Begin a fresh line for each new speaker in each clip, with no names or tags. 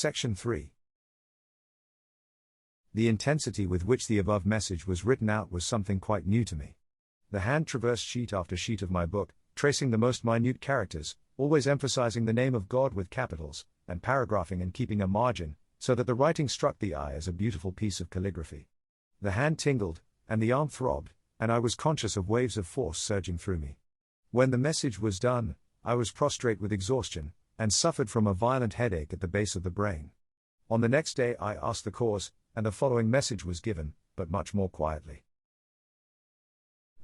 Section 3. The intensity with which the above message was written out was something quite new to me. The hand traversed sheet after sheet of my book, tracing the most minute characters, always emphasizing the name of God with capitals, and paragraphing and keeping a margin, so that the writing struck the eye as a beautiful piece of calligraphy. The hand tingled, and the arm throbbed, and I was conscious of waves of force surging through me. When the message was done, I was prostrate with exhaustion, and suffered from a violent headache at the base of the brain. On the next day I asked the cause, and the following message was given, but much more quietly.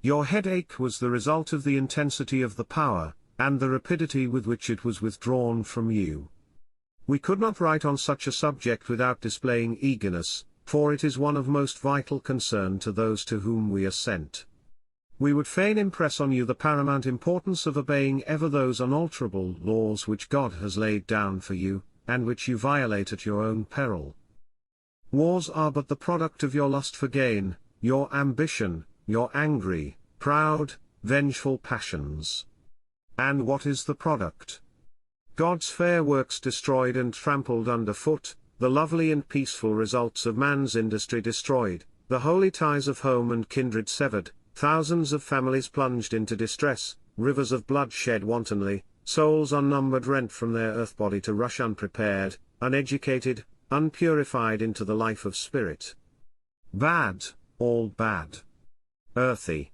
Your headache was the result of the intensity of the power, and the rapidity with which it was withdrawn from you. We could not write on such a subject without displaying eagerness, for it is one of most vital concern to those to whom we are sent. We would fain impress on you the paramount importance of obeying ever those unalterable laws which God has laid down for you, and which you violate at your own peril. Wars are but the product of your lust for gain, your ambition, your angry, proud, vengeful passions. And what is the product? God's fair works destroyed and trampled underfoot, the lovely and peaceful results of man's industry destroyed, the holy ties of home and kindred severed, thousands of families plunged into distress, rivers of blood shed wantonly, souls unnumbered rent from their earth body to rush unprepared, uneducated, unpurified into the life of spirit. Bad, all bad. Earthy.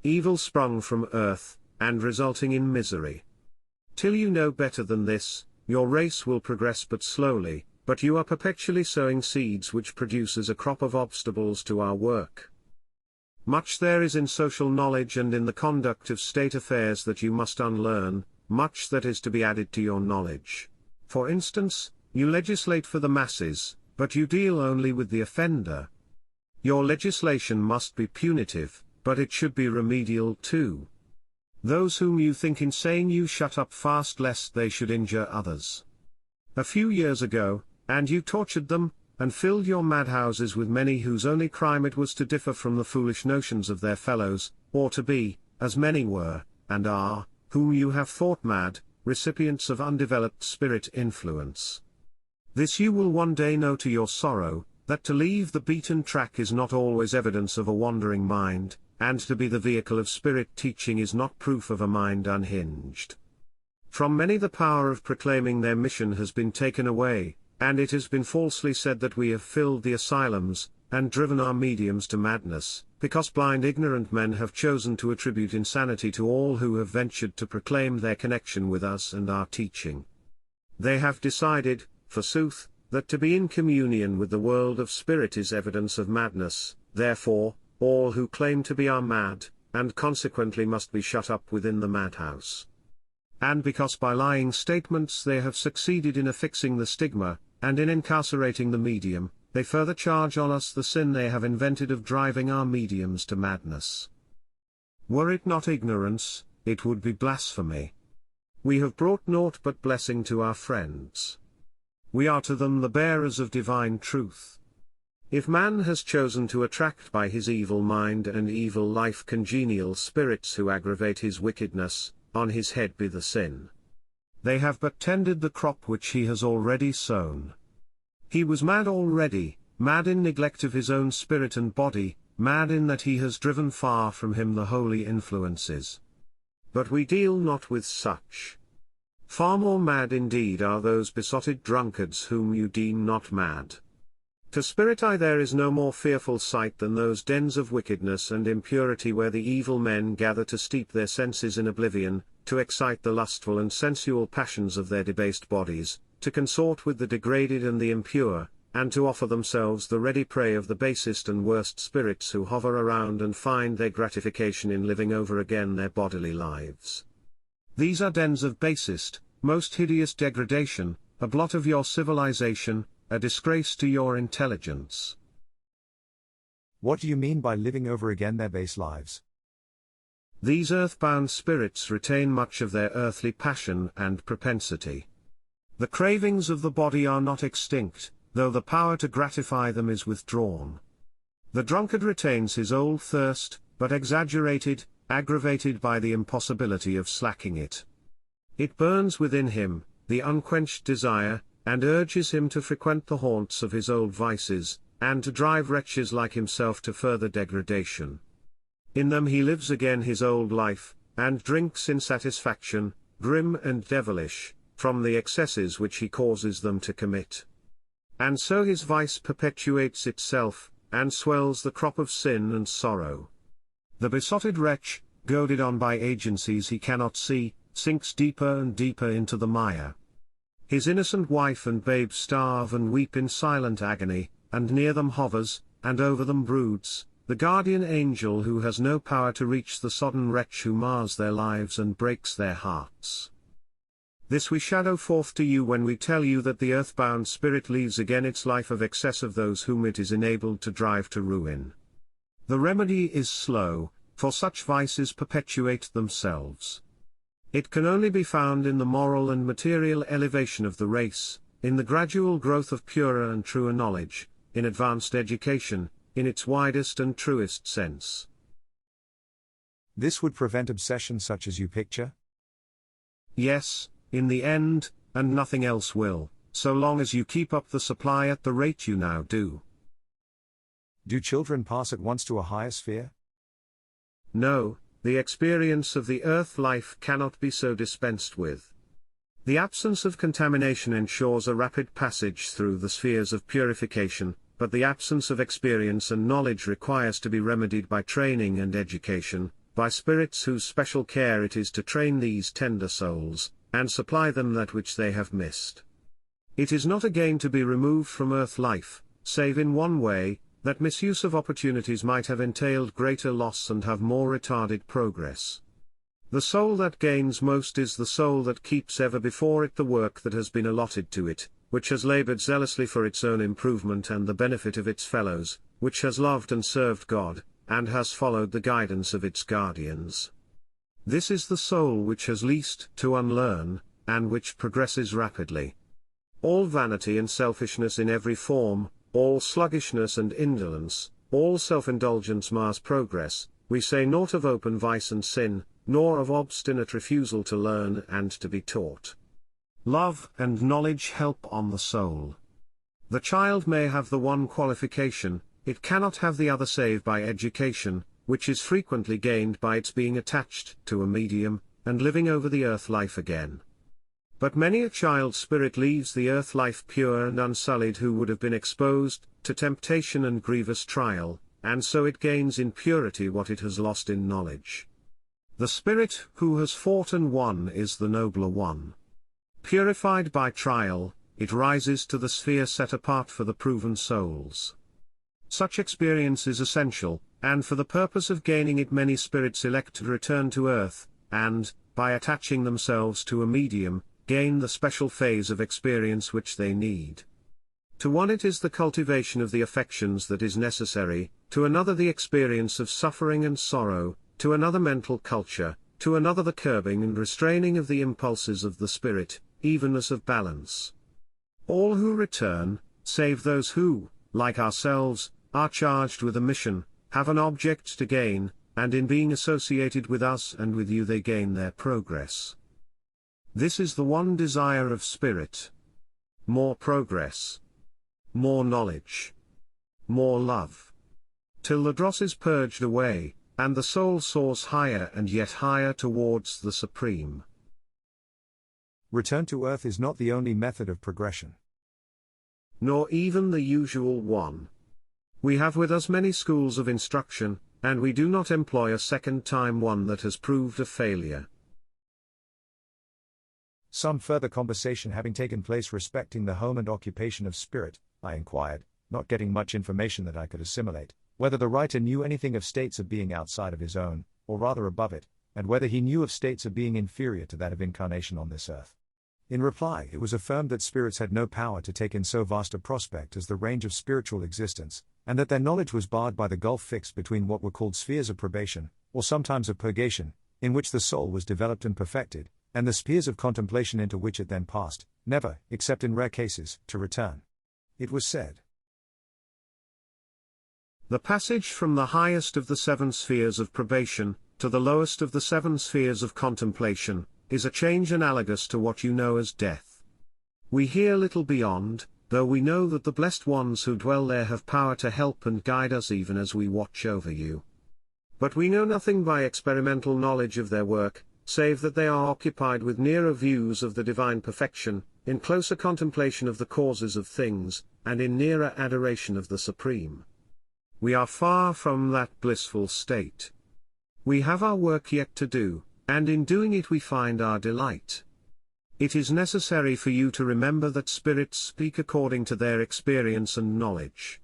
Evil sprung from earth, and resulting in misery. Till you know better than this, your race will progress but slowly, but you are perpetually sowing seeds which produces a crop of obstacles to our work. Much there is in social knowledge and in the conduct of state affairs that you must unlearn, much that is to be added to your knowledge. For instance, you legislate for the masses, but you deal only with the offender. Your legislation must be punitive, but it should be remedial too. Those whom you think insane you shut up fast lest they should injure others. A few years ago, and you tortured them, and filled your madhouses with many whose only crime it was to differ from the foolish notions of their fellows, or to be, as many were, and are, whom you have thought mad, recipients of undeveloped spirit influence. This you will one day know to your sorrow, that to leave the beaten track is not always evidence of a wandering mind, and to be the vehicle of spirit teaching is not proof of a mind unhinged. From many the power of proclaiming their mission has been taken away, and it has been falsely said that we have filled the asylums, and driven our mediums to madness, because blind ignorant men have chosen to attribute insanity to all who have ventured to proclaim their connection with us and our teaching. They have decided, forsooth, that to be in communion with the world of spirit is evidence of madness, therefore, all who claim to be are mad, and consequently must be shut up within the madhouse. And because by lying statements they have succeeded in affixing the stigma, and in incarcerating the medium, they further charge on us the sin they have invented of driving our mediums to madness. Were it not ignorance, it would be blasphemy. We have brought naught but blessing to our friends. We are to them the bearers of divine truth. If man has chosen to attract by his evil mind and evil life congenial spirits who aggravate his wickedness, on his head be the sin. They have but tended the crop which he has already sown. He was mad already, mad in neglect of his own spirit and body, mad in that he has driven far from him the holy influences. But we deal not with such. Far more mad indeed are those besotted drunkards whom you deem not mad. To spirit eye there is no more fearful sight than those dens of wickedness and impurity where the evil men gather to steep their senses in oblivion, to excite the lustful and sensual passions of their debased bodies, to consort with the degraded and the impure, and to offer themselves the ready prey of the basest and worst spirits who hover around and find their gratification in living over again their bodily lives. These are dens of basest, most hideous degradation, a blot of your civilization, a disgrace to your intelligence.
What do you mean by living over again their base lives?
These earthbound spirits retain much of their earthly passion and propensity. The cravings of the body are not extinct, though the power to gratify them is withdrawn. The drunkard retains his old thirst, but exaggerated, aggravated by the impossibility of slacking it. It burns within him, the unquenched desire, and urges him to frequent the haunts of his old vices, and to drive wretches like himself to further degradation. In them he lives again his old life, and drinks in satisfaction, grim and devilish, from the excesses which he causes them to commit. And so his vice perpetuates itself, and swells the crop of sin and sorrow. The besotted wretch, goaded on by agencies he cannot see, sinks deeper and deeper into the mire. His innocent wife and babe starve and weep in silent agony, and near them hovers, and over them broods, the guardian angel who has no power to reach the sodden wretch who mars their lives and breaks their hearts. This we shadow forth to you when we tell you that the earthbound spirit leaves again its life of excess of those whom it is enabled to drive to ruin. The remedy is slow, for such vices perpetuate themselves. It can only be found in the moral and material elevation of the race, in the gradual growth of purer and truer knowledge, in advanced education, in its widest and truest sense.
This would prevent obsession such as you picture?
Yes, in the end, and nothing else will, so long as you keep up the supply at the rate you now do.
Do children pass at once to a higher sphere?
No, the experience of the earth life cannot be so dispensed with. The absence of contamination ensures a rapid passage through the spheres of purification, but the absence of experience and knowledge requires to be remedied by training and education, by spirits whose special care it is to train these tender souls, and supply them that which they have missed. It is not again to be removed from earth life, save in one way, that misuse of opportunities might have entailed greater loss and have more retarded progress. The soul that gains most is the soul that keeps ever before it the work that has been allotted to it, which has labored zealously for its own improvement and the benefit of its fellows, which has loved and served God, and has followed the guidance of its guardians. This is the soul which has least to unlearn, and which progresses rapidly. All vanity and selfishness in every form, all sluggishness and indolence, all self-indulgence mars progress. We say naught of open vice and sin, nor of obstinate refusal to learn and to be taught. Love and knowledge help on the soul. The child may have the one qualification, it cannot have the other save by education, which is frequently gained by its being attached to a medium, and living over the earth life again. But many a child spirit leaves the earth life pure and unsullied who would have been exposed to temptation and grievous trial, and so it gains in purity what it has lost in knowledge. The spirit who has fought and won is the nobler one. Purified by trial, it rises to the sphere set apart for the proven souls. Such experience is essential, and for the purpose of gaining it many spirits elect to return to earth, and, by attaching themselves to a medium, gain the special phase of experience which they need. To one it is the cultivation of the affections that is necessary, to another the experience of suffering and sorrow, to another mental culture, to another the curbing and restraining of the impulses of the spirit, evenness of balance. All who return, save those who, like ourselves, are charged with a mission, have an object to gain, and in being associated with us and with you they gain their progress. This is the one desire of spirit. More progress. More knowledge. More love. Till the dross is purged away, and the soul soars higher and yet higher towards the supreme.
Return to earth is not the only method of progression.
Nor even the usual one. We have with us many schools of instruction, and we do not employ a second time one that has proved a failure.
Some further conversation having taken place respecting the home and occupation of spirit, I inquired, not getting much information that I could assimilate, whether the writer knew anything of states of being outside of his own, or rather above it, and whether he knew of states of being inferior to that of incarnation on this earth. In reply, it was affirmed that spirits had no power to take in so vast a prospect as the range of spiritual existence, and that their knowledge was barred by the gulf fixed between what were called spheres of probation, or sometimes of purgation, in which the soul was developed and perfected, and the spheres of contemplation into which it then passed, never, except in rare cases, to return. It was said,
the passage from the highest of the 7 spheres of probation, to the lowest of the 7 spheres of contemplation, is a change analogous to what you know as death. We hear little beyond, though we know that the blessed ones who dwell there have power to help and guide us even as we watch over you. But we know nothing by experimental knowledge of their work, save that they are occupied with nearer views of the divine perfection, in closer contemplation of the causes of things, and in nearer adoration of the Supreme. We are far from that blissful state. We have our work yet to do, and in doing it we find our delight. It is necessary for you to remember that spirits speak according to their experience and knowledge.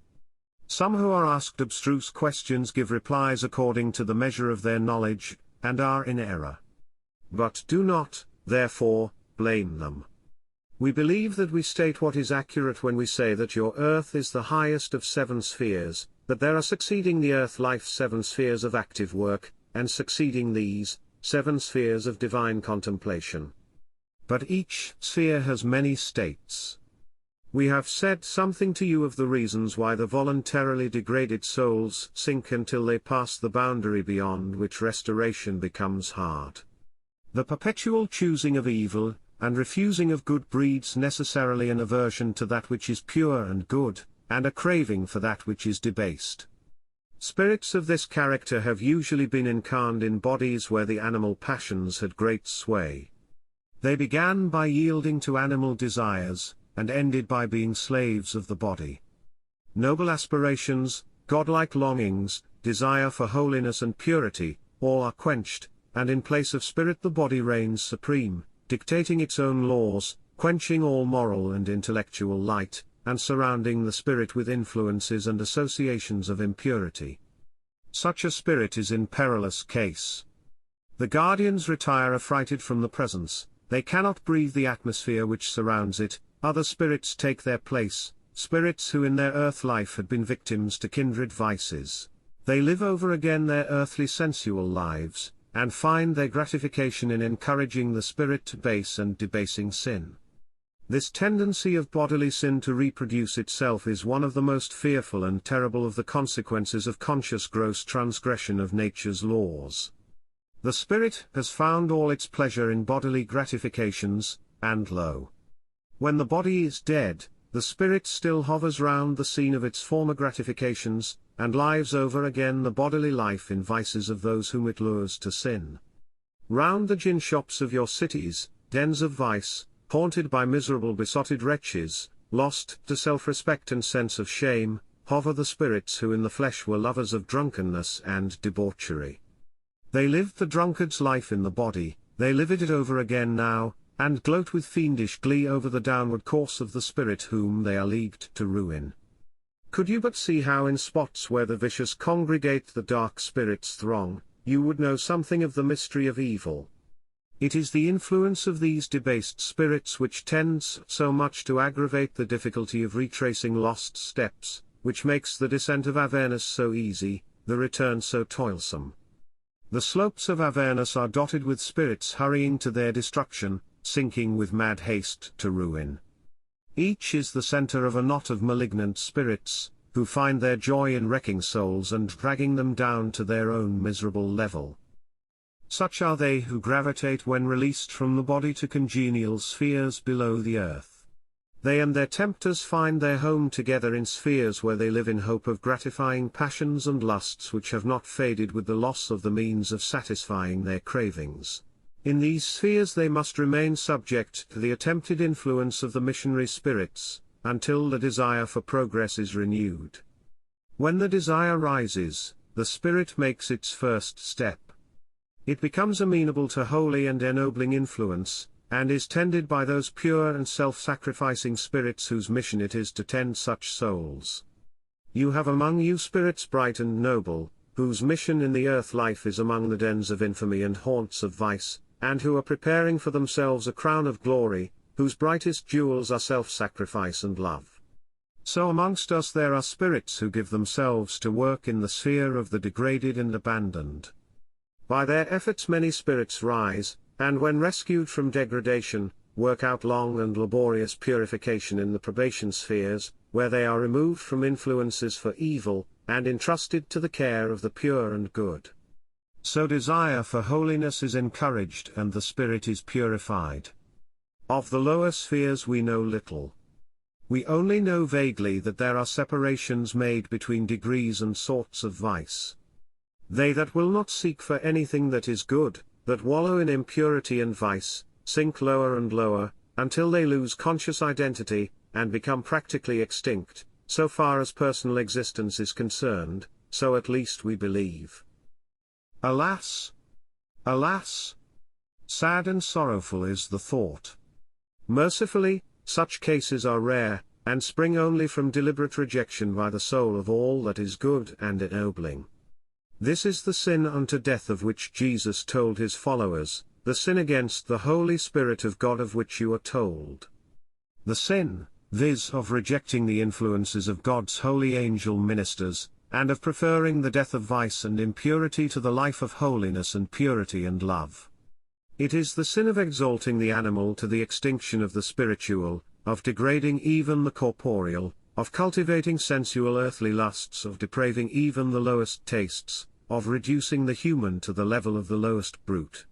Some who are asked abstruse questions give replies according to the measure of their knowledge, and are in error. But do not, therefore, blame them. We believe that we state what is accurate when we say that your earth is the highest of 7 spheres, that there are succeeding the earth life 7 spheres of active work, and succeeding these, 7 spheres of divine contemplation. But each sphere has many states. We have said something to you of the reasons why the voluntarily degraded souls sink until they pass the boundary beyond which restoration becomes hard. The perpetual choosing of evil, and refusing of good breeds necessarily an aversion to that which is pure and good, and a craving for that which is debased. Spirits of this character have usually been incarnate in bodies where the animal passions had great sway. They began by yielding to animal desires, and ended by being slaves of the body. Noble aspirations, godlike longings, desire for holiness and purity, all are quenched, and in place of spirit the body reigns supreme, dictating its own laws, quenching all moral and intellectual light, and surrounding the spirit with influences and associations of impurity. Such a spirit is in perilous case. The guardians retire affrighted from the presence, they cannot breathe the atmosphere which surrounds it, other spirits take their place, spirits who in their earth life had been victims to kindred vices. They live over again their earthly sensual lives, and find their gratification in encouraging the spirit to base and debasing sin. This tendency of bodily sin to reproduce itself is one of the most fearful and terrible of the consequences of conscious gross transgression of nature's laws. The spirit has found all its pleasure in bodily gratifications, and lo! When the body is dead, the spirit still hovers round the scene of its former gratifications, and lives over again the bodily life in vices of those whom it lures to sin. Round the gin shops of your cities, dens of vice, haunted by miserable besotted wretches, lost to self-respect and sense of shame, hover the spirits who in the flesh were lovers of drunkenness and debauchery. They lived the drunkard's life in the body, they live it over again now, and gloat with fiendish glee over the downward course of the spirit whom they are leagued to ruin. Could you but see how in spots where the vicious congregate the dark spirits throng, you would know something of the mystery of evil. It is the influence of these debased spirits which tends so much to aggravate the difficulty of retracing lost steps, which makes the descent of Avernus so easy, the return so toilsome. The slopes of Avernus are dotted with spirits hurrying to their destruction, sinking with mad haste to ruin. Each is the center of a knot of malignant spirits, who find their joy in wrecking souls and dragging them down to their own miserable level. Such are they who gravitate when released from the body to congenial spheres below the earth. They and their tempters find their home together in spheres where they live in hope of gratifying passions and lusts which have not faded with the loss of the means of satisfying their cravings. In these spheres they must remain subject to the attempted influence of the missionary spirits, until the desire for progress is renewed. When the desire rises, the spirit makes its first step. It becomes amenable to holy and ennobling influence, and is tended by those pure and self-sacrificing spirits whose mission it is to tend such souls. You have among you spirits bright and noble, whose mission in the earth life is among the dens of infamy and haunts of vice, and who are preparing for themselves a crown of glory, whose brightest jewels are self-sacrifice and love. So amongst us there are spirits who give themselves to work in the sphere of the degraded and abandoned. By their efforts many spirits rise, and when rescued from degradation, work out long and laborious purification in the probation spheres, where they are removed from influences for evil, and entrusted to the care of the pure and good. So desire for holiness is encouraged and the spirit is purified. Of the lower spheres we know little. We only know vaguely that there are separations made between degrees and sorts of vice. They that will not seek for anything that is good, that wallow in impurity and vice, sink lower and lower, until they lose conscious identity, and become practically extinct, so far as personal existence is concerned, so at least we believe. Alas! Alas! Sad and sorrowful is the thought. Mercifully, such cases are rare, and spring only from deliberate rejection by the soul of all that is good and ennobling. This is the sin unto death of which Jesus told his followers, the sin against the Holy Spirit of God of which you are told. The sin, viz. Of rejecting the influences of God's holy angel ministers, and of preferring the death of vice and impurity to the life of holiness and purity and love. It is the sin of exalting the animal to the extinction of the spiritual, of degrading even the corporeal, of cultivating sensual earthly lusts, of depraving even the lowest tastes, of reducing the human to the level of the lowest brute.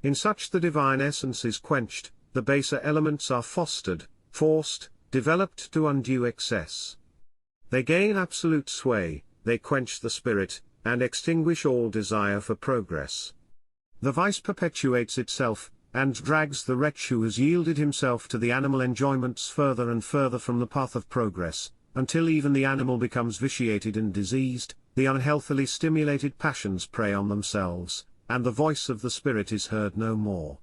In such the divine essence is quenched, the baser elements are fostered, forced, developed to undue excess. They gain absolute sway, they quench the spirit, and extinguish all desire for progress. The vice perpetuates itself, and drags the wretch who has yielded himself to the animal enjoyments further and further from the path of progress, until even the animal becomes vitiated and diseased, the unhealthily stimulated passions prey on themselves, and the voice of the spirit is heard no more.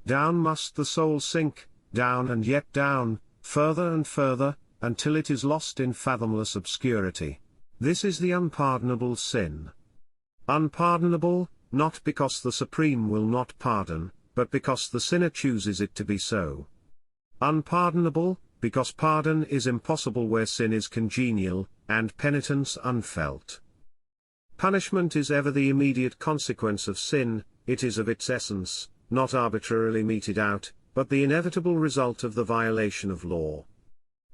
Down must the soul sink, down and yet down, further and further, until it is lost in fathomless obscurity. This is the unpardonable sin. Unpardonable, not because the Supreme will not pardon, but because the sinner chooses it to be so. Unpardonable, because pardon is impossible where sin is congenial, and penitence unfelt. Punishment is ever the immediate consequence of sin, it is of its essence, not arbitrarily meted out, but the inevitable result of the violation of law.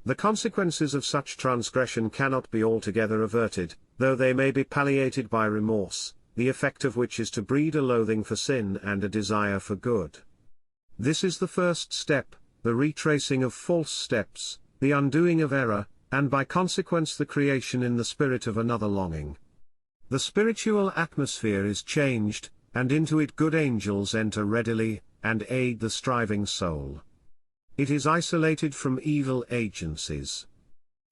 The consequences of such transgression cannot be altogether averted, though they may be palliated by remorse, the effect of which is to breed a loathing for sin and a desire for good. This is the first step, the retracing of false steps, the undoing of error, and by consequence the creation in the spirit of another longing. The spiritual atmosphere is changed, and into it good angels enter readily, and aid the striving soul. It is isolated from evil agencies.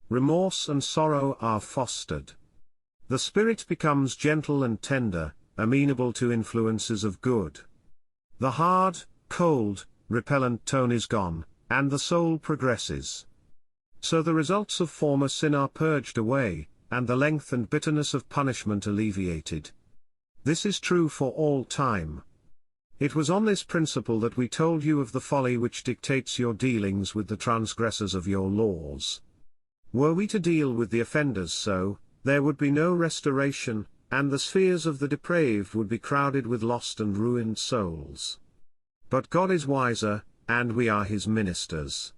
Remorse and sorrow are fostered. The spirit becomes gentle and tender, amenable to influences of good. The hard, cold, repellent tone is gone, and the soul progresses. So the results of former sin are purged away, and the length and bitterness of punishment alleviated. This is true for all time. It was on this principle that we told you of the folly which dictates your dealings with the transgressors of your laws. Were we to deal with the offenders so, there would be no restoration, and the spheres of the depraved would be crowded with lost and ruined souls. But God is wiser, and we are his ministers.